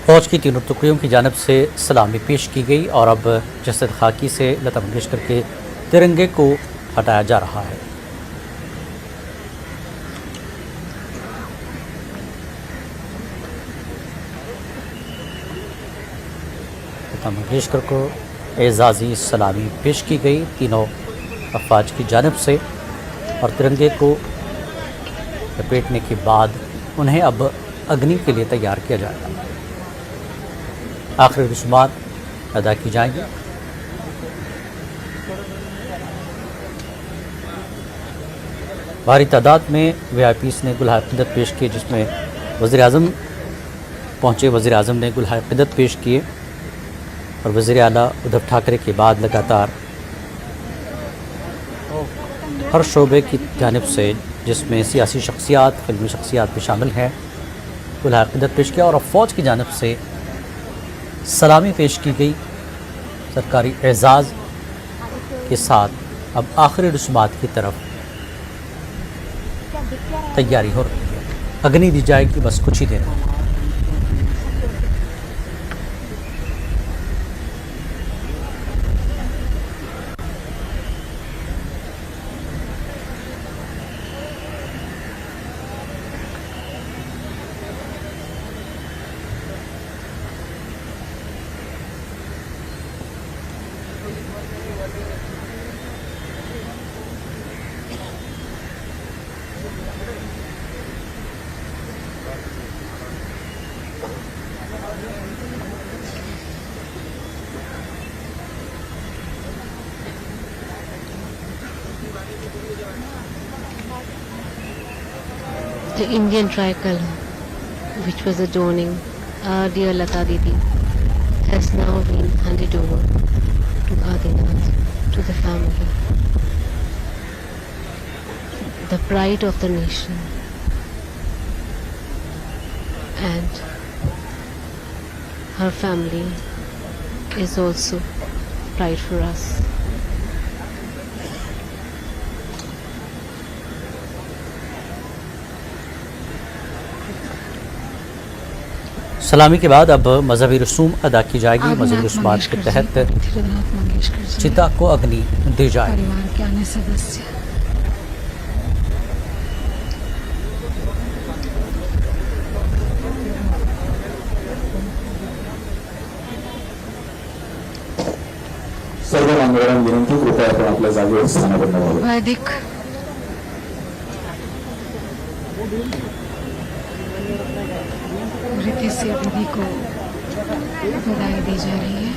फौज की तीनों टुकड़ियों की जानब से सलामी पेश की गई और अब जसद खाकी से लता मंगेशकर के तिरंगे को हटाया जा रहा है। लता मंगेशकर को एजाज़ी सलामी पेश की गई तीनों अफवाज की जानब से और तिरंगे को लपेटने के बाद उन्हें अब अग्नि के लिए तैयार किया जाएगा। आखिरी रस्मात अदा की जाएंगी। भारी तादाद में वीआईपीज़ ने गुलहार क़िदत पेश किए, जिसमें वज़ीर-ए-आज़म पहुँचे। वज़ीर-ए-आज़म ने गुलहार क़िदत पेश किए और वज़ीर आला उद्धव ठाकरे के बाद लगातार हर शोबे की जानिब से, जिसमें सियासी शख्सियात, फिल्मी शख्सियात भी शामिल हैं, गुलहार क़िदत पेश किया और अब फ़ौज की जानिब से सलामी पेश की गई। सरकारी एजाज़ के साथ अब आखिरी रस्मात की तरफ तैयारी हो रही है। अग्नि दी जाएगी बस कुछ ही देर में। The Indian tricolor, which was adorning our dear Lata Didi, has now been handed over to Adinath, to the family. The pride of the nation, and her family is also pride for us. सलामी के बाद अब मजहबी रसूम अदा की जाएगी। मजहबी रसूमात के तहत चिता को अग्नि दी जाएगी। परिवार के अन्य सदस्य सर्व मान्यवरांना विनंती, कृपया आपण आपल्या जागेवर स्थानापन्न व्हावे। वैदिक रीति से दीदी को विदाई दी जा रही है।